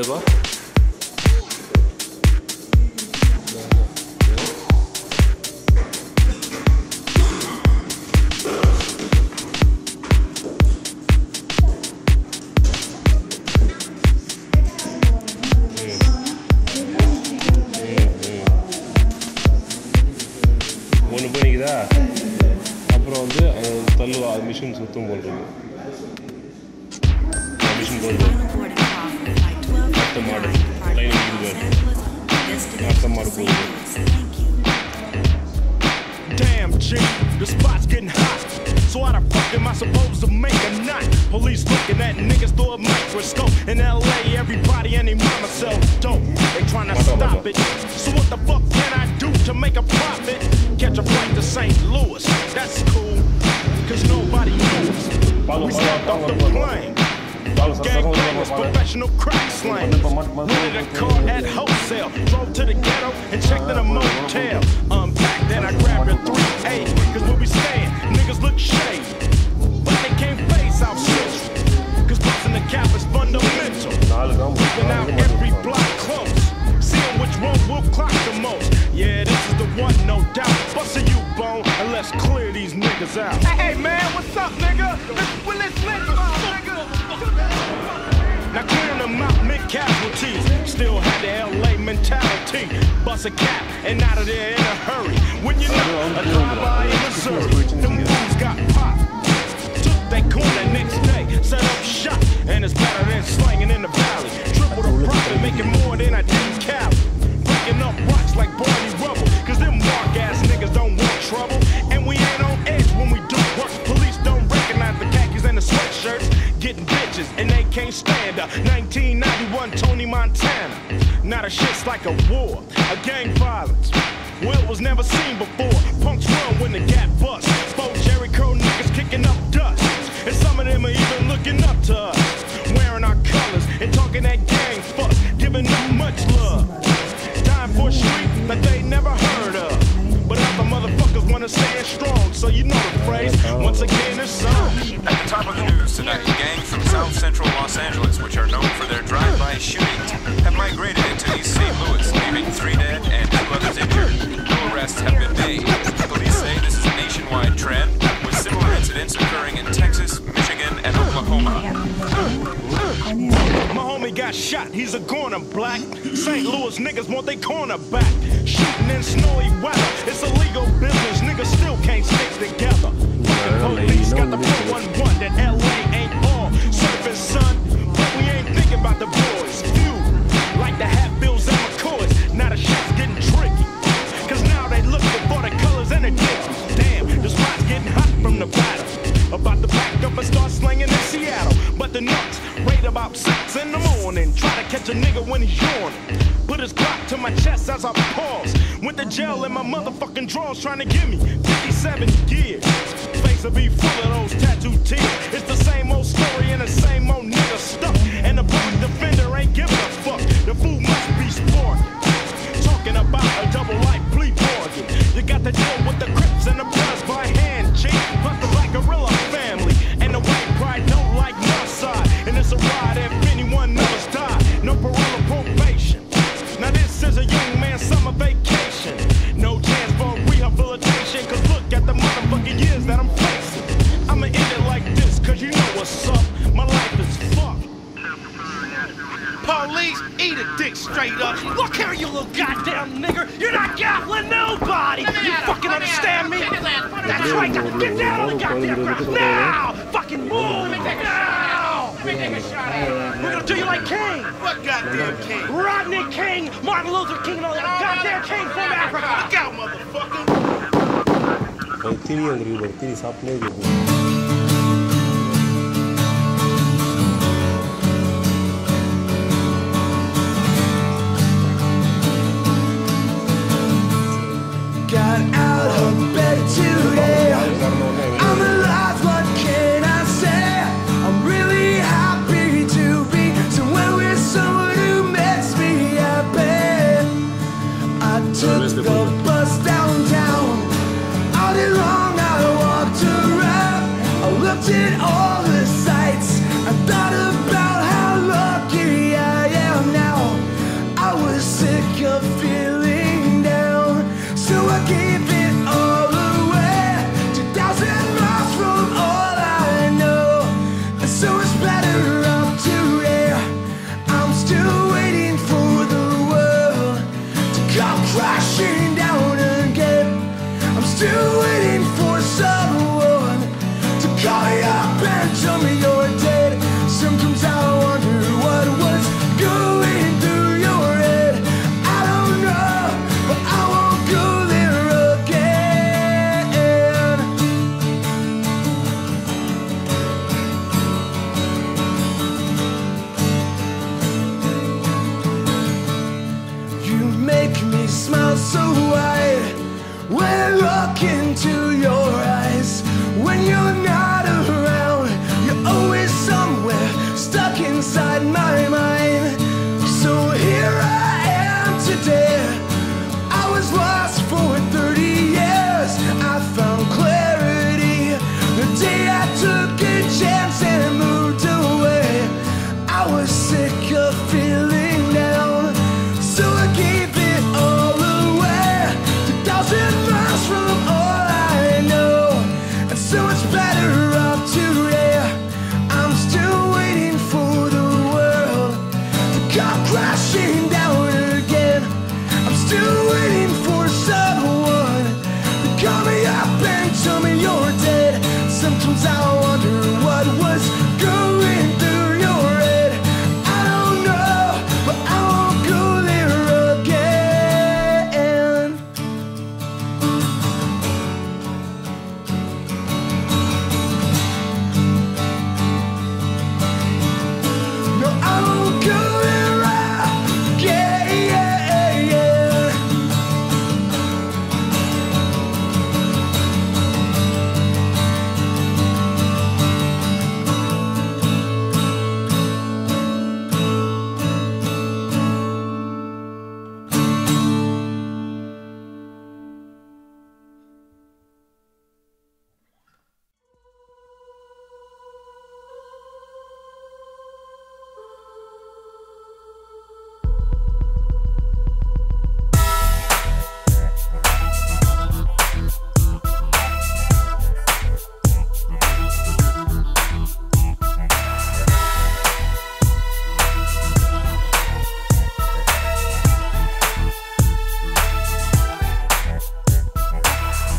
வா. ஒன்று பண்ணிக்குதா, அப்புறம் வந்து தள்ளுவா மிஷின் சுத்தம் போடுறது. மிஷின் போடுறது அடுத்த மாடு லைன் அடிக்கிறது, அடுத்த மாடு போகுது. Damn G, the spot's getting hot. So how the fuck am I supposed to make a knot? Police looking at niggas through a microscope. In LA, everybody and their mama sells dope. They tryna stop it. So what the fuck can I do to make a profit? Catch a flight to St. Louis, that's cool, cause nobody knows. We stepped off the plane. Gangbangers, professional crack slang. Rented a car at wholesale, drove to the ghetto and checked in a motel. Unpacked, then I grabbed a 3A, cause where we staying, niggas look shady, but they can't face out shit, cause busting the cap is fundamental. Keeping out every block close, seeing which road will clock the most. Yeah, this is the one, no doubt. Bustin' you, bone, and let's clear these niggas out. Hey man, what's up, nigga? Let's nigga. Now clearing them out, mid-casualties. Still had the LA mentality. Bust a cap and out of there in a hurry. When you know a drive-by in Missouri, them fools got popped. Took that corner next day, set up shop, and it's better than slanging in the valley. Triple the profit, making more than I did in Cali. Breaking up rocks like Barney Rubble, cause them mark-ass niggas don't want trouble. And we ain't on edge when we do work. Police don't recognize the khakis and the sweatshirts. Getting bitches and they can't stand her. 1991 Tony Montana. Now the shit's like a war, a gang violence. Well, it was never seen before. Punks run when the gap busts. Four Jerry Curl niggas kicking up dust. And some of them are even looking up to us, wearing our colors and talking that gang fuss, giving up much love. Dying for a street that they never heard of. But other motherfuckers wanna stand strong, so you know the phrase. Once again, it's on. At the top of the news tonight, gangs from South Central Los Angeles, which are known for their drive-by shootings, have migrated into East St. Louis, leaving 3 dead and 2 others injured. No arrests have been made. Police say this is a nationwide trend, with similar incidents occurring in Texas, Michigan, and Oklahoma. My homie got shot, he's a corner black. St. Louis niggas want their corner back. Shooting in snowy weather, it's a legal business, niggas still can't stick together. Police got the 411 that LA ain't all surface, son. But we ain't thinking about the boys. Few like the Hatfields and McCoys. Now the shit's getting tricky, cause now they looking for the colors and the dickies. Damn, the spot's getting hot from the battle. About to back up and start slinging in Seattle. But the nuts raid about 6 in the morning. Try to catch a nigga when he's yawning. Put his Glock to my chest as I pause. Went to jail in my motherfucking drawers trying to give me 57 years. Face will be full of those tattoo tears. It's the same old story and the same old nigga stuck. And the public defender ain't giving a fuck. The fool must be sport. Talking about a double life plea bargain. You got to deal with the Crips and the Bloods by hand, G. Plus the Black Gorilla family. And the white pride don't like no side. And it's a ride if anyone knows die. No parole or probation. Now this is a young man's summer vacation. No chance for rehabilitation, cause look at the motherfucking years that I'm facing. I'ma end it like this, cause you know what's up. My life is fucked. Police, eat a dick straight up. Look here, you little goddamn nigger. You're not gaffling nobody. You fucking understand me? That's right. Get down on the goddamn ground. Now! Fucking move! Now! We're gonna do you like King. What goddamn King? Rodney King, Martin Luther King, and all that goddamn King from Africa. Look out, motherfucker! Got out of bed today. I'm alive, what can I say? I'm really happy to be somewhere with someone who makes me happy. I took the bus downtown. All day long I walked around. I looked at all the sights. I thought about how lucky I am now. still waiting for someone to call me up and tell me you're dead. Sometimes I wonder what was going through your head. I don't know, but I won't go there again. You make me smile so wide when I look into your eyes. When you're not around, you're always somewhere stuck inside my mind. So here I am today. I was lost for 30 years. I found clarity the day I took a chance and moved away. I was sick of feeling down, so I gave it all away. 2,000 miles from all I know, and so much better off today. I'm still waiting for the world to come crashing down again. I'm still waiting for someone to call me up and tell me you're dead. Sometimes I wonder what was going through your head. I don't know, but I won't go there again. No, I won't go there again.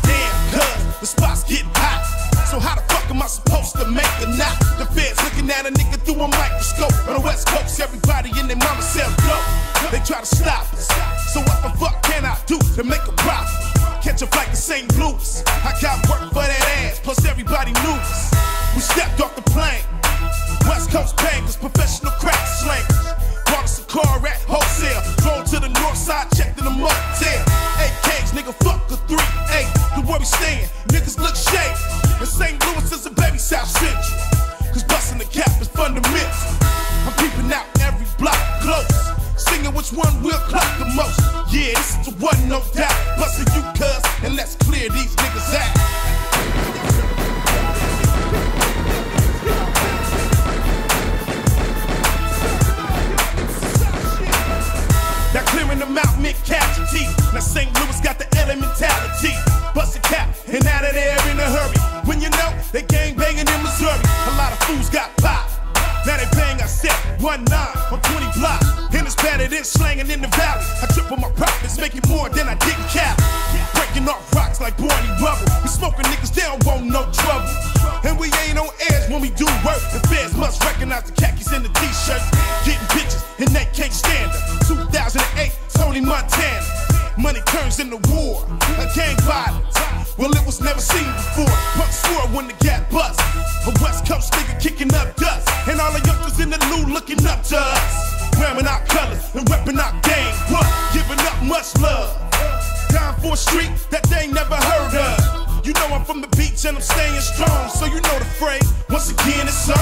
Damn, cuz the spot's getting hot. So how the fuck am I supposed to make a knot? The feds looking at a nigga through a microscope. On the West Coast, everybody in their mama cell dope. They try to stop us. So what the fuck can I do to make a profit? Catch a flight to St. Louis. I got work for that ass, plus everybody knew us. We stepped off the plane. West Coast bangers, professional crack slangers. Bought us a car at wholesale. Drove to the north side, checked in the motel. AKs, nigga, fuck a 3-8. The where we stand, niggas look shady. And St. Louis is a baby South Central. Cause busting the cap is fundamental. I'm peeping out every block close. Singing which one will clock the most. Yeah, this is the one, no doubt. Busting you, cuz, and let's clear these niggas out. Now clearing them out meant casualty. Now St. Louis got the LA mentality. Bust a cap and out of there in a hurry. When you know they gang banging in Missouri. A lot of fools got popped. Now they bang I set 1-9 on 20 blocks. And it's better than slanging in the valley. I triple my profits, making more than I did in Cali. Breaking off rocks like Barney Rubble. We smoking niggas, they don't want no trouble. And we ain't on edge when we do work. The feds must recognize the khakis in the t-shirt. Getting bitches and they can't stand her. 2008, Tony Montana. Money turns into war, a gang violence. Well, it was never seen before. Punk swore when the gap bust. A West Coast nigga kicking up dust. And all the youngsters in the loo looking up to us. Wearing our colors and repping our gang. What? Giving up much love. Down for a street that they ain't never heard of. You know I'm from the beach and I'm staying strong. So you know the phrase, once again it's on.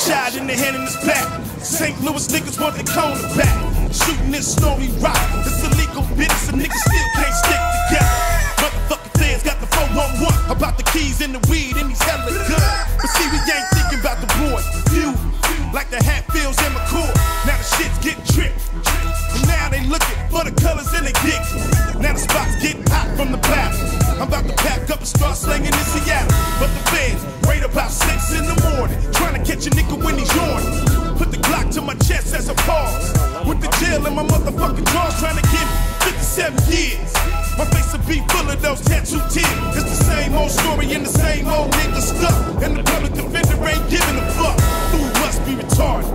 Shot in the head and his back. St. Louis niggas want the corner back. Shooting in Snowy Rock. It's illegal business and niggas still can't stick together. Motherfucking feds got the 4 911 about the keys and the weed and these hella guns. But see, we ain't thinking about the boys. You, like the Hatfields and McCoy. Now the shit's getting tripped. And now they looking for the colors in their dicks. Now the spot's getting hot from the back. I'm about to pack up and start slinging in Seattle. But the feds wait about 6 in the morning, trying to catch a nigga when he's yawning. Put the Glock to my chest as a pause. With the jail in my motherfucking drawers, trying to get 57 years. My face will be full of those tattoo tears. It's the same old story and the same old nigga stuck. And the public defender ain't giving a fuck. Fool must be retarded.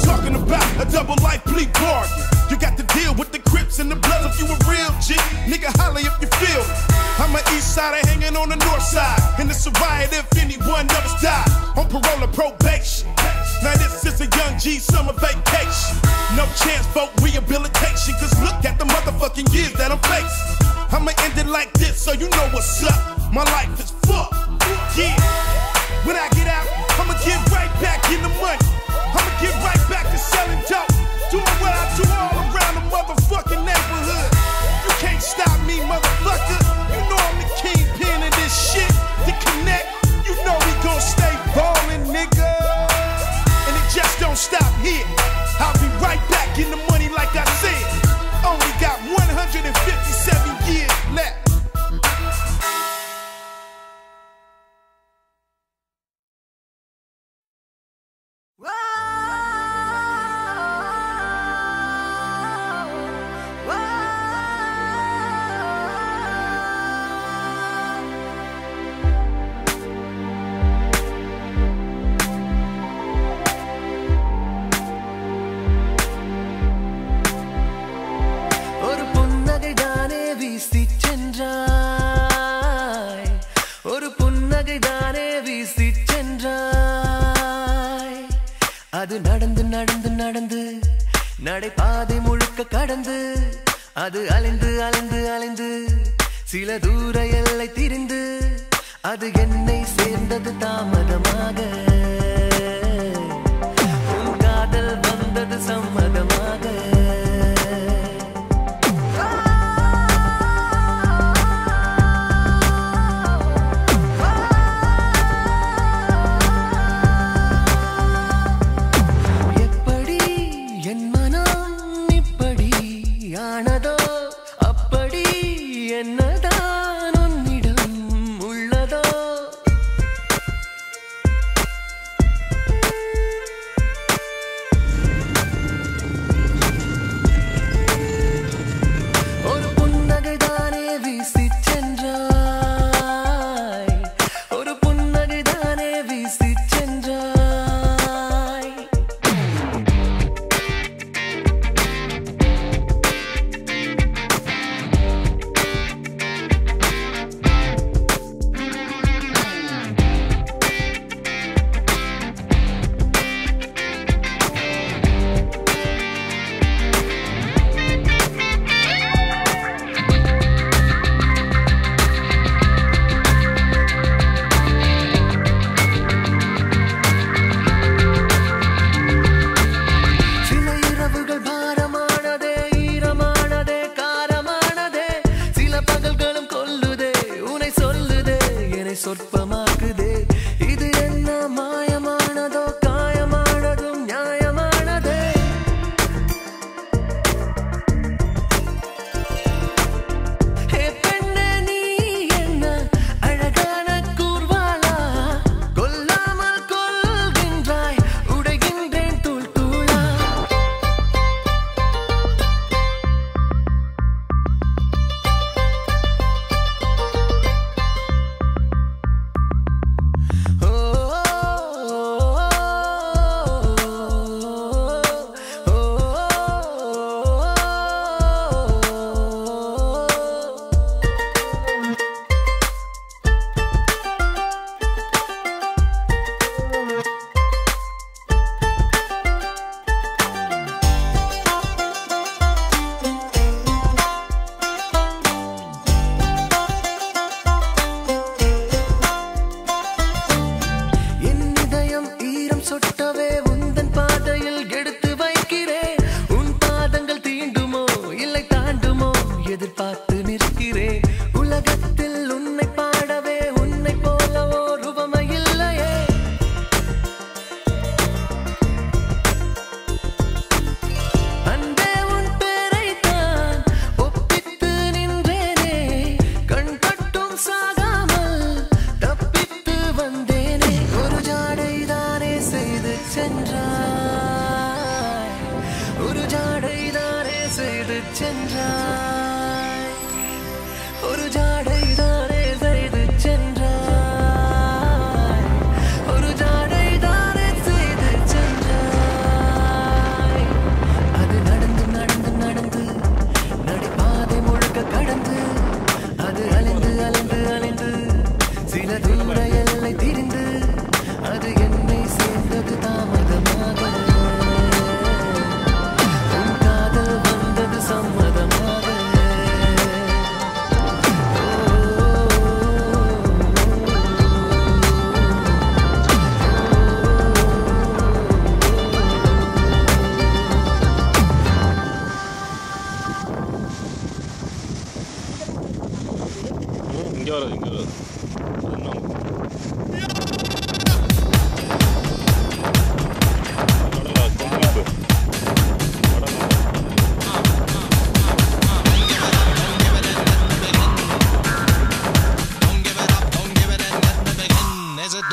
Talking about a double life plea bargain. You got to deal with the Crips and the Bloods if you a real G. Nigga, holla if you feel it. I'm an east sider hanging on the north side. And it's a riot if anyone else died. On parole or probation. Now this is a young G summer vacation. No chance for rehabilitation. Cause look at the motherfucking years that I'm facing. I'ma end it like this so you know what's up. My life is fucked. Yeah. When I get out, I'ma get right back in the money. I'ma get right back to selling dope. Doing what I do all around the motherfucking neighborhood. You can't stop me, motherfucker. You know I'm the kingpin of this shit. To connect, you know we gon' stay ballin', nigga. And it just don't stop here. I'll be right back in the money like I said. Only got 157 years left. அது நடந்து நடந்து நடந்து நடைபாதை முழுக்க கடந்து அது அலைந்து அலைந்து அலைந்து சில தூர எல்லை திரிந்து அது என்னை சேர்ந்தது தாமதமாக உன் காதல் வந்தது சம்மதமாக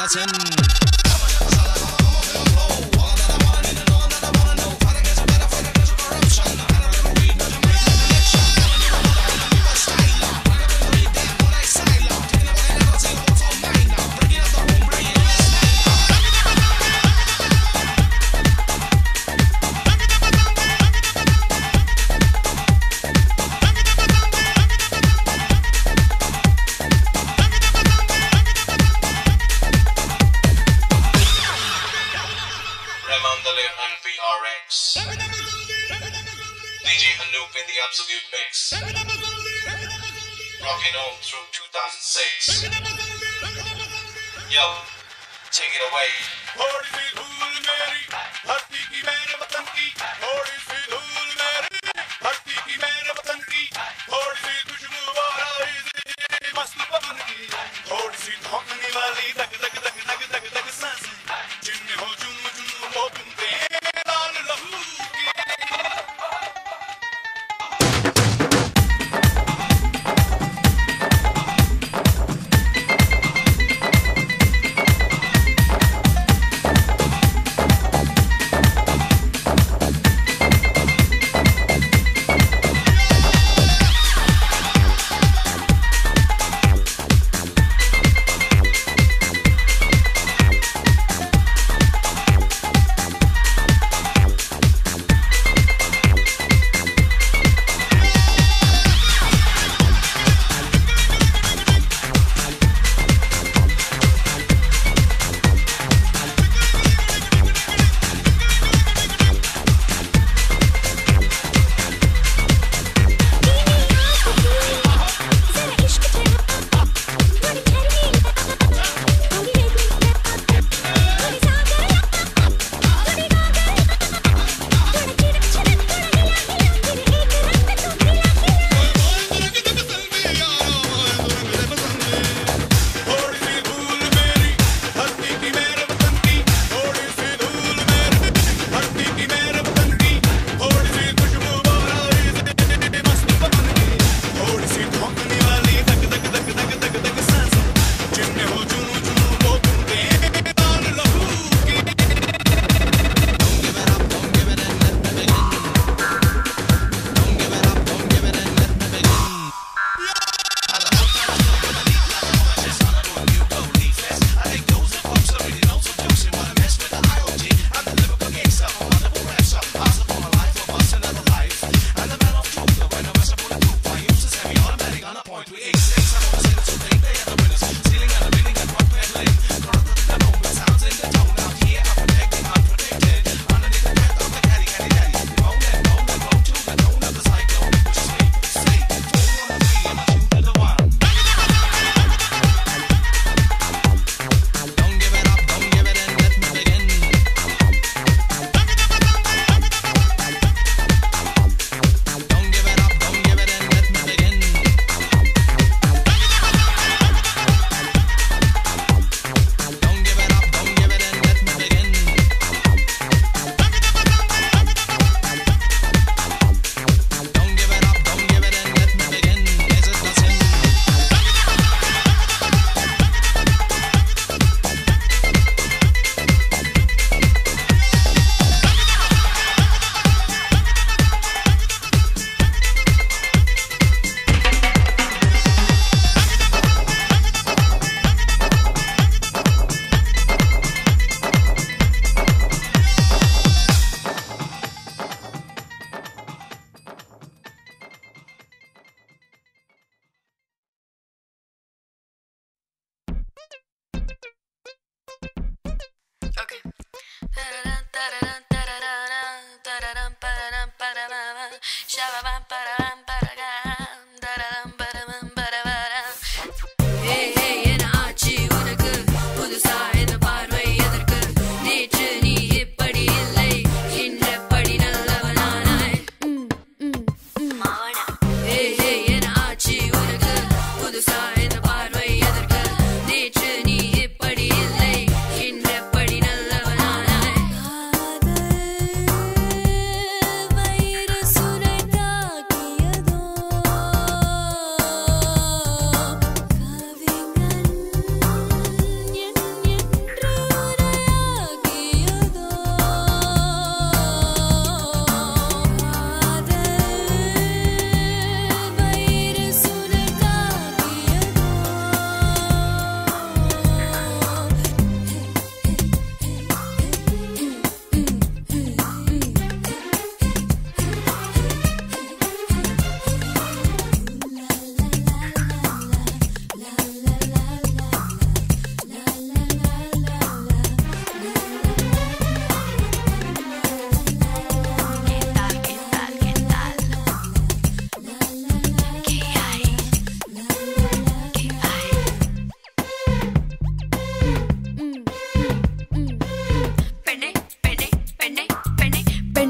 the sin. DJ Anoop in the absolute mix. Rocking on through 2006. Yo, take it away.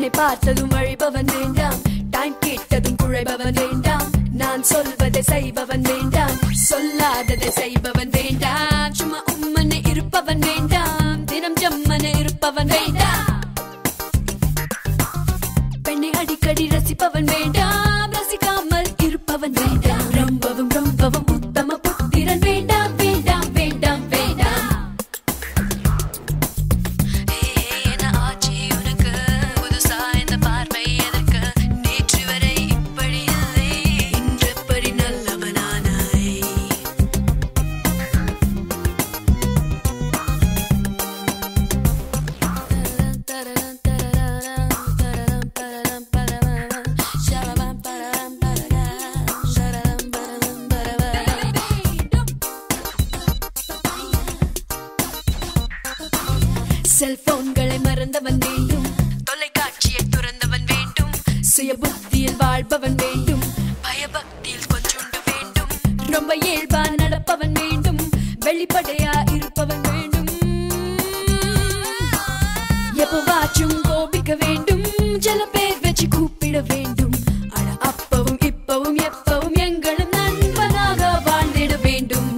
என்னை பார்த்ததும் வழிபவன் வேண்டாம், டைம் கேட்டதும் குழைபவன் வேண்டாம், நான் சொல்வதை செய்பவன் வேண்டாம், சொல்லாததை செய்பவன் வேண்டாம், சும்மா உம்மனை இருப்பவன் வேண்டாம், தினம் ஜம்மனை இருப்பவன் வேண்டாம், பெண்ணை அடிக்கடி ரசிப்பவன் வேண்டாம், ரசிக்காமல் இருப்பவன் வேண்டாம், ரொம்பவும் ரொம்பவும் உத்தம புத்திரன் வேண்டாம் வேண்டாம் வேண்டாம் வேண்டாம். என்ன ஆச்சு உனக்கு, புதுசா இந்த பார்வை எதற்கு, நேற்று வரை இப்படி இல்லை, இன்று எப்படி நல்லவனானாய். செல்போன்களை மறந்தவன் வேண்டும், தொலைக்காட்சியை துறந்தவன் வேண்டும், சுய புத்தியில் வாழ்பவன் வேண்டும், பயபக்தியில் கொஞ்சோண்டு வேண்டும், ரொம்ப இயல்பா நடப்பவன் வேண்டும், வெளிப்படையா இருப்பவன் வேண்டும், எப்பவாச்சும் கோபிக்க வேண்டும், சில பேர் வச்சு கூப்பிட வேண்டும், அட அப்பவும் இப்பவும் எப்பவும் எங்களும் நண்பனாக வாழ்ந்திட வேண்டும்.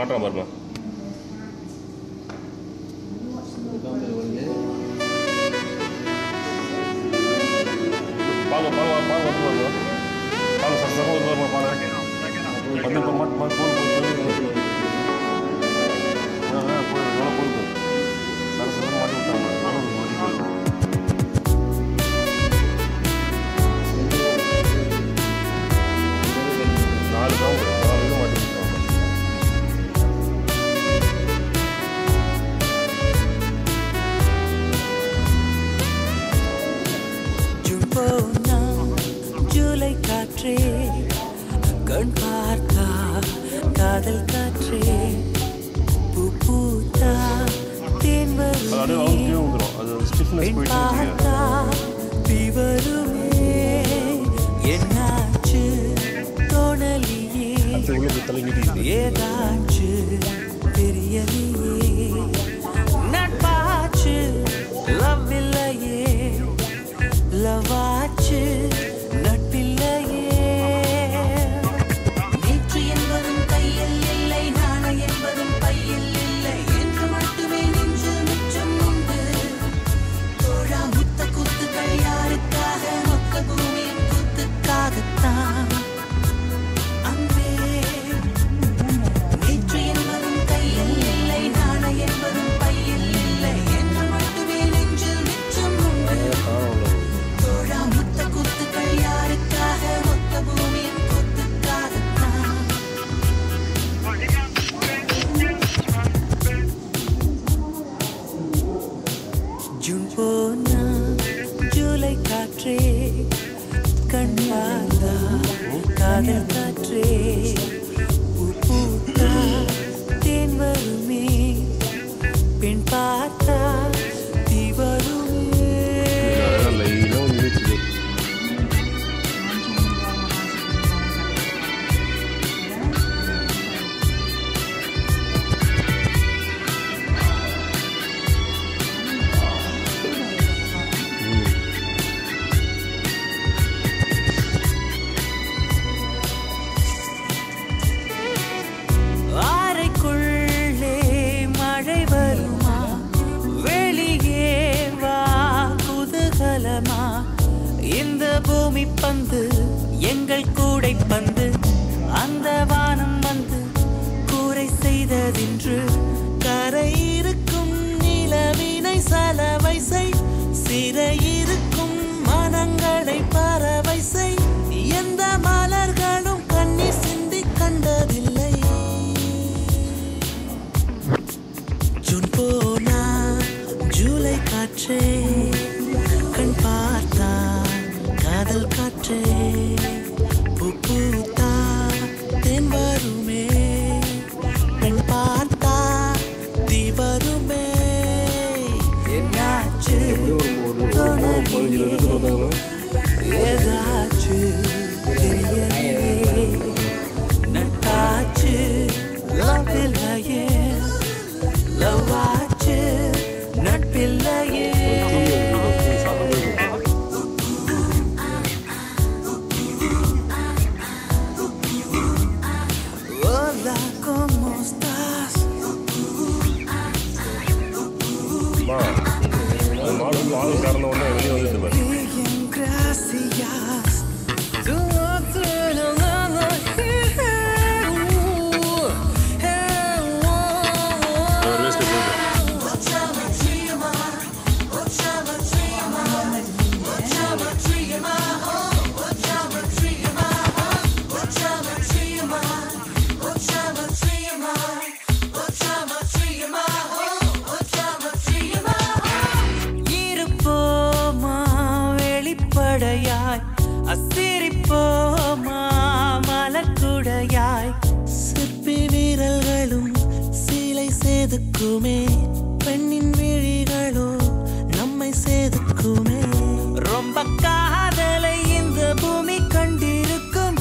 மாட்டான் பாருமா. பாங்க பாங்க பாங்க வந்து பாருங்க. பாங்க சத்தமாக வந்து பாருமா பாங்க. வந்து இப்போ மாட்டு போகுது. போகுது சரசமாக மாட்டி விட்டாங்க. நாலு தான் மாட்டி விட்டாங்க. ஜூலை காற்றே கண் பார்த்தா காதல் காற்றே பூ பூத்தா தேன் வருமே பார்த்தா தீ வருமே என்னாச்சு தோணலியே ஏதாச்சு தெரியலையே நட்பாச்சு லவ் இல்லையே லவாச்சு நட்பில்லையே நேற்று என்பதும் கையில் இல்லை நாளை என்பதும் பையில் இல்லை என்று மட்டுமே நெஞ்சில் மிச்சம் உண்டு தோழா முத்த கூத்துக்கள் யாருக்காக மொத்த பூமியின் கூத்துக்காகத்தான் அன்பே நேற்று என்பதும் கையில் இல்லை நாளை என்பதும் பையில் இல்லை என்று மட்டுமே நெஞ்சில் மிச்சம் உண்டு முத்த கூத்துக்கள் யாருக்காக மொத்த பூமியின் கூத்துக்காகத்தான் ஜூன் போனா ஜூலை காற்றே கண் பார்த்தா காதல் காற்றே பூ பூத்தா தேன் வருமே பெண் பார்த்தா தீ வருமே அறைக்குள்ளே மழை வருமா வெளியே வா குதூகலமா இந்த பூமி பந்து எங்கள் கூடை பந்து அந்த வானம் வந்து கூரை செய்ததின்று கரை இருக்கும் நிலவினை சலவை செய் சிறை இருக்கும் மனங்களை பறவை செய் எந்த மலர்களும் கண்ணீர் சிந்தி கண்டதில்லை ஜூன் போனா ஜூலை காற்றே கண் பார்த்தா காதல் காற்றே பூ பூத்தா தேன் வருமே பெண் பார்த்தா தீ வருமே என்னாச்சு ஏதாச்சு தெரியலையே நட்டாச்சு லவ் இல்லையே லவாச்சு நட்பில்லையே Hola, ¿cómo estás? மாடு காரணம் ஒன்று வெளியே வந்துட்டு பாரு. Bien, gracias. இருப்போமா வெளிப்படையாய் அசிரிப்போமா மலக்குடையாய் சிற்பி வீரர்களும் சிலை செதுக்குமே பெண்ணின் விழிகளோ நம்மை செதுக்குமே ரொம்ப காதலை இந்த பூமி கண்டிருக்கும்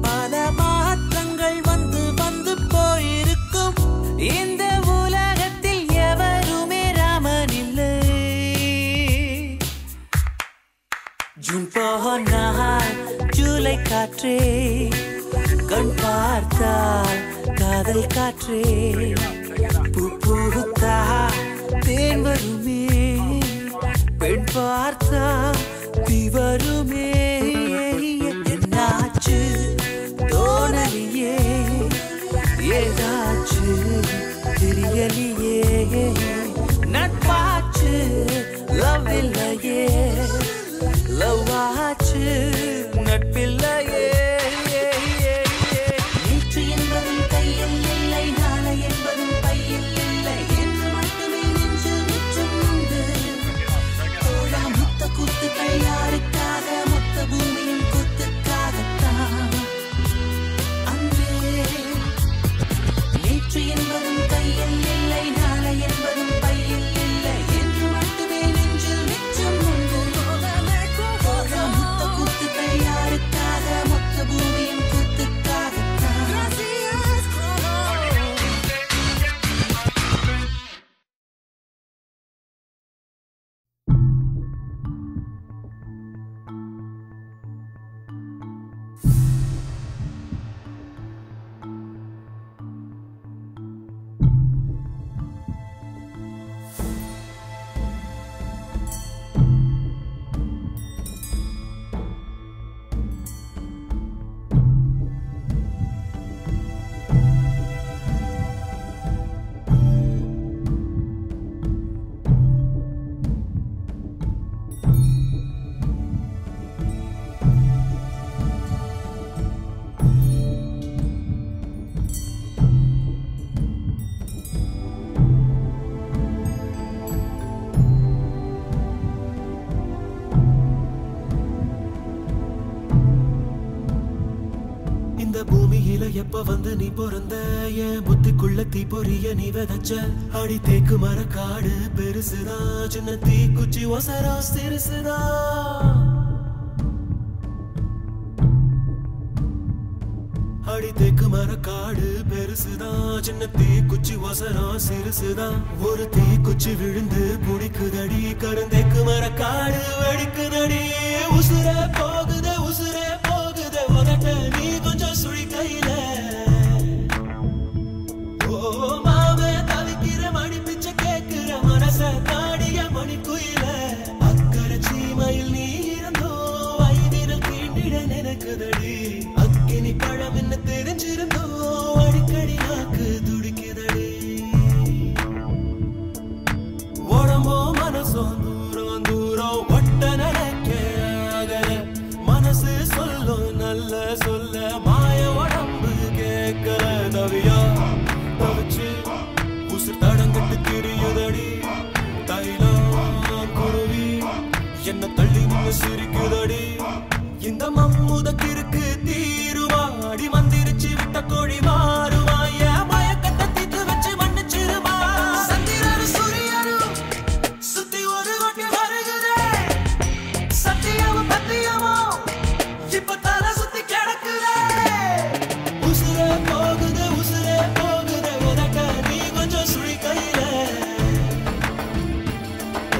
பல மாற்றங்கள் வந்து வந்து போயிருக்கும் இந்த உலகத்தில் எவருமே ராமன் இல்லை ஜூன் போனால் ஜூலை காற்றே கண் பார்த்தால் காதல் காதல் காற்றே பூத்தா தேன் வருமே பெண் பார்த்தா தீ வருமே என்னாச்சு தோணலியே ஏதாச்சு தெரியலையே நட்பாச்சு லவ் இல்லையே லவ் ஆச்சு நட்பில்லையே நேற்று என்பதும் கையில் இல்லை நாளை என்பதும் பையில் இல்லை என்று மட்டுமே நெஞ்சில் மிச்சம் உண்டு தோழா முத்த கூத்துக்கள் யாருக்காக மொத்த பூமியின் கூத்துக்காகத்தான் அன்பே நேற்று என்பதும் கையில் இல்லை நாளை என்பதும் பையில் இல்லை என்று மட்டுமே நெஞ்சில் மிச்சம் உண்டு தோழா முத்த கூத்துக்கள் யாருக்காக மொத்த பூமியின் கூத்துக்காகத்தான் இந்த பூமியில எப்ப வந்து நீ பிறந்த என் புத்திக்குள்ள தீ பொரிய நீ விதைச்ச அடி தேக்கு மர காடு பெருசுதா சின்ன தீ குச்சி ஒசரா சிறுசுதா அடி தேக்கு மர காடு பெருசுதா சின்ன தீ குச்சி ஒசரா சிறுசுதா ஒரு தீ குச்சி விழுந்து புடிக்குதடி கருந்தேக்கு மர காடு வெடிக்குதடி உசுரே போகுதே உதட்ட நீ கொஞ்சம் சுழி கையில ஓ மாவே தவிக்கிற மணி பிச்சை கேட்கிற மனச தாடிய மணி குயில அக்கறை சீமையில் நீ இருந்தோ ஐதிரல் தீண்டிட நினைக்குதடி அக்கினி பழம் என்ன தெரிஞ்சிருந்தோ அடிக்கடி நாக்கு துடிக்குதடி உடம்போ மனசோ தூரம் தூரம் ஒட்ட நினைக்க மனசு சொல்லும் நல்ல சொல்ல மாய உடம்பு கேட்கல தவியா தவிச்சு உசுர் தடங்கட்டு திரியுதடி தைலம் குருவி என்ன தள்ளி நின்று சிரிக்குதடி இந்த மம்முத கிறுக்கு தீருவா அடி மந்திரிச்சு விட்ட கோழி மாறுவா என் மயக்கத்தை தீத்து வச்சு மன்னிச்சிருமா சந்திரனு சூரியனும் சுத்தி ஒரு கொட்டி வருகுதே சத்தியமும் பத்தியமும் இப்ப தலை சுத்தி கிடக்குதே உசுரே போகுதே உதட்ட நீ கொஞ்சம் சுழி கையில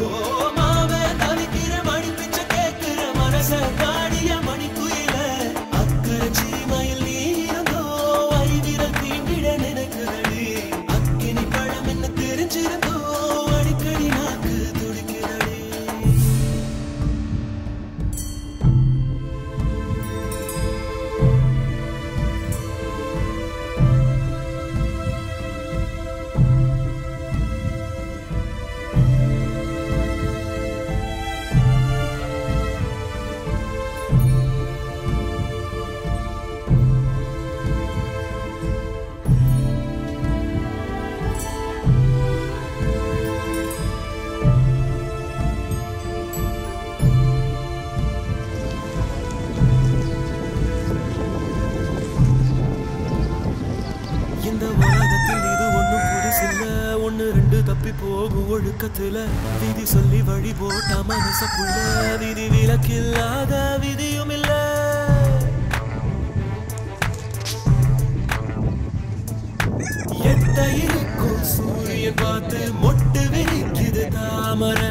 ஓ மாவே தவிக்கிற மணி பிச்சை கேட்கிற மனச தாடிய மணி குயில அக்கறை சீமையில் நீ இருந்தோ ஐவிரல் தீண்டிட நினைக்குதடி அக்கினி பழம் என்ன தெரிஞ்சிருந்தோ அடிக்கடி நாக்கு துடிக்குதடி இந்த உலகத்தில் இது ஒண்ணும் புதுசில்ல ஒண்ணு ரெண்டு தப்பி போகும் ஒழுக்கத்துல விதி சொல்லி வழி போட்ட மனசுக்குள்ள விதி விலக்கில்லாத விதியும் இல்ல எத்த இருக்கும் சூரியன் பார்த்து மொட்டு விரிக்குது தாமரை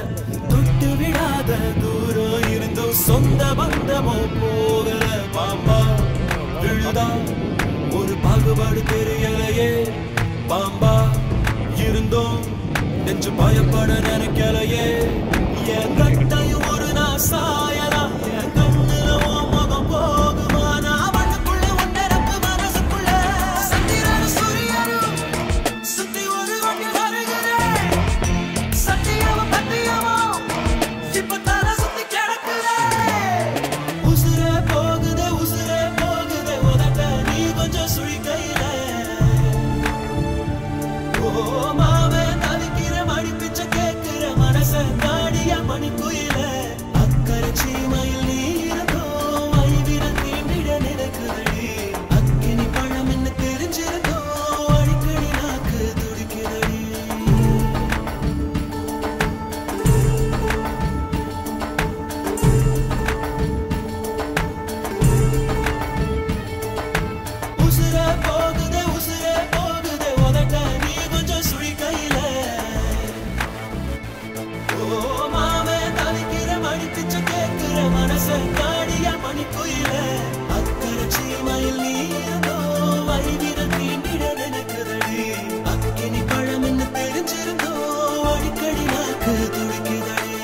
தொட்டு விடாத தூரம் இருந்தும் சொந்த பந்தமோ போகல பாம்பா விழுதா ஒரு பாகுபாடு தெரியலையே பாம்பா இருந்தோம் நெஞ்சு பயப்பட நினைக்கலையே என் கட்டையும் ஒரு நான் சாயலாம் என் கண்ணுல உன் முகம் போகுமா நான் மண்ணுக்குள்ள ஒன்ன ரப்பு மனசுக்குள்ள சந்திரனும் சூரியனும் சுத்தி ஒரு வண்டில் வருகிறேன் சத்தியமும் பத்தியமும் இப்ப தர சுத்தி கிடக்குறேன் உசுரே போகுதே உதட்ட நீ கொஞ்சம் சுழி கையில ஓ மாவே தவிக்கிற மணி பிச்சை கேட்கிற மனச நாடிய மணி குயில அக்கறை சீமையில் நீ இருந்தோ ஐவிரல் தீண்டிட நினைக்குதடி அக்கினி பழம் என்ன தெரிஞ்சிருந்தோ அடிக்கடி நாக்கு துடிக்குதடி உசுரே போகுதே உதட்ட நீ கொஞ்சம் சுழி கையில ஓ மாவே தவிக்கிற மணி பிச்சை கேட்கிற மனச காடிய மணி குயில அக்கறை சீமையில் நீ இருந்தோ ஐவிரல் தீண்டிட நினைக்குதடி அக்கினி பழம் என்ன தெரிஞ்சிருந்தோ அடிக்கடி நாக்கு துடிக்குதடி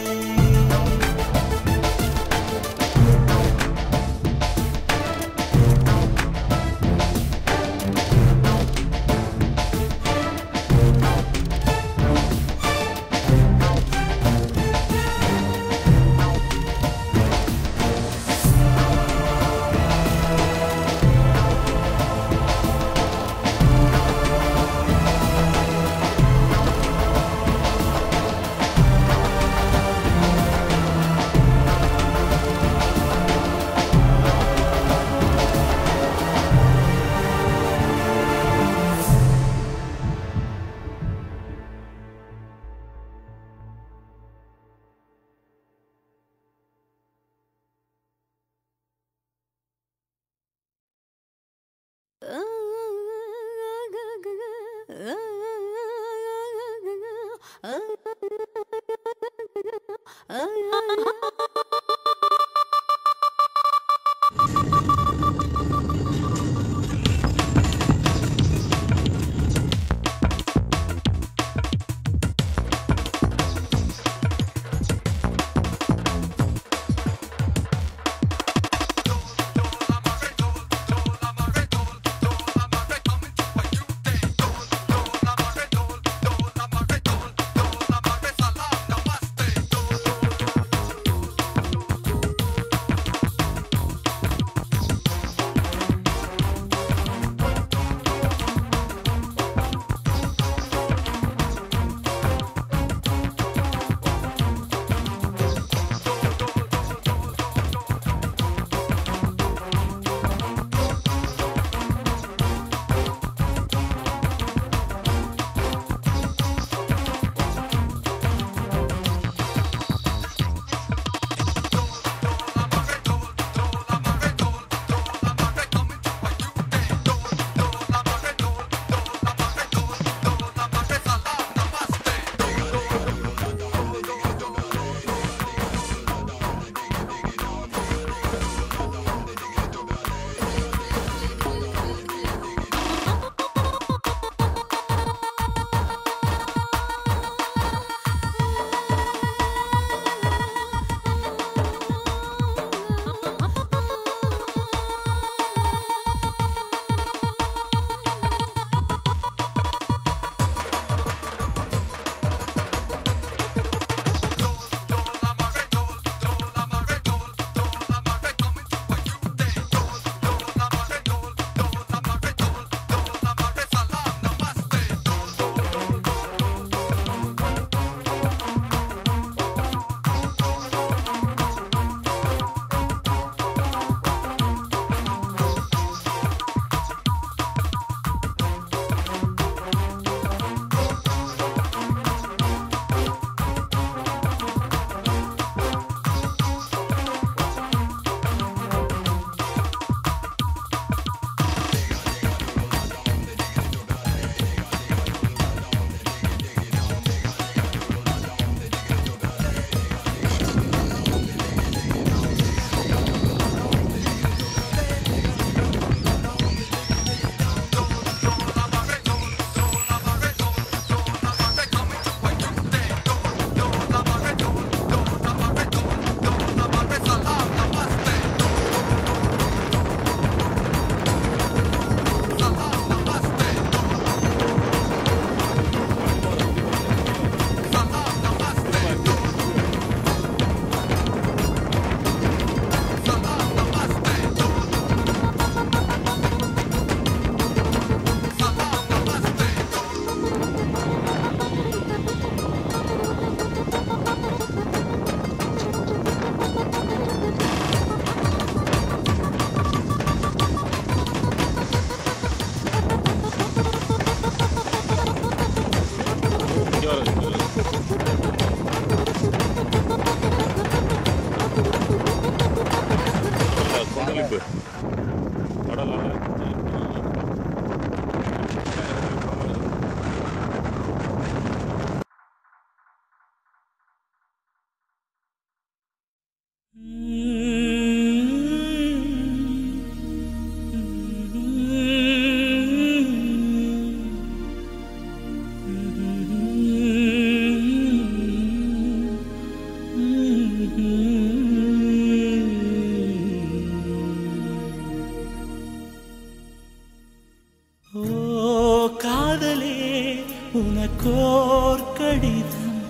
உனக்கோர் கடிதம்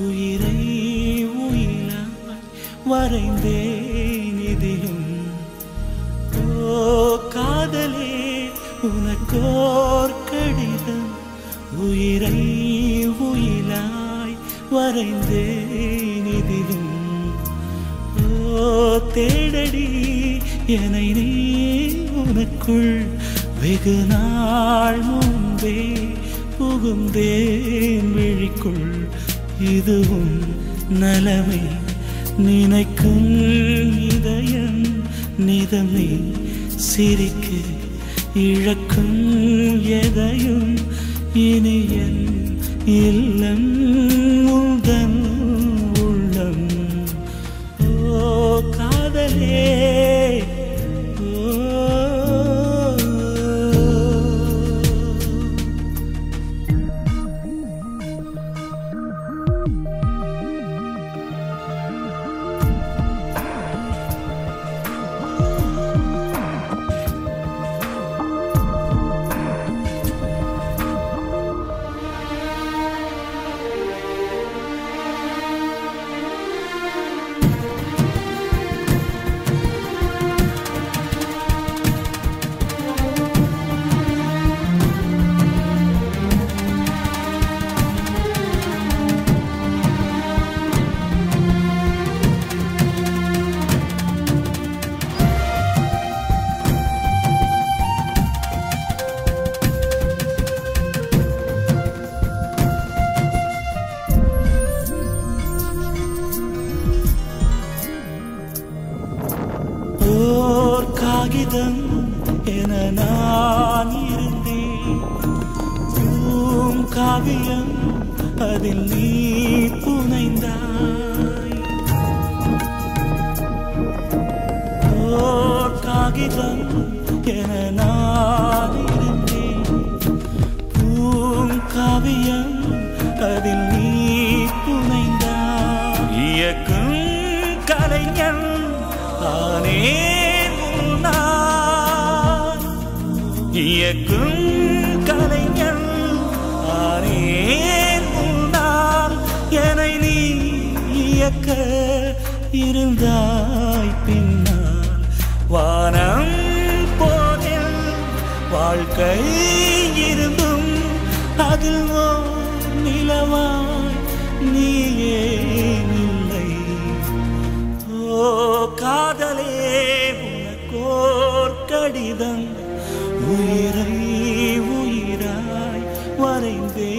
உயிரை உயிராய் வரைந்தேன் இதிலும். ஓ காதலே உனக்கோர் கடிதம் உயிரை உயிராய் வரைந்தேன் இதிலும். ஓ தேடடி என்னை நீ உனக்குள் வெகு நாள் முன்பே புகுந்தேன் விழிக்குள். இதுவும் நலமே நினைக்கும் இதயம் நிதமே சிரிக்க இழக்கும் எதையும் இனி என் இல்லம் உந்தன் உள்ளம். ஓ காதலே காகிதம் என நான் இருந்தேன். காவியம் அதில் நீ புனைந்தாய். ஓர் காகிதம் என நான் இருந்தேன். காவியம் அதில் நீ புனைந்தாய். இயக்கும் கலைஞன் ஆனே இயக்கும் கலைஞன் ஆனேன் முன்னால். என்னை நீ இயக்க இருந்தாய் பின்னால். வானம் போதில் வாழ்க்கை இருந்தும் அதில் நிலவாய் நீயே இல்லை. ஓ காதலே உனக்கோர் கடிதம் உயிரை உயிராய் வரைந்தே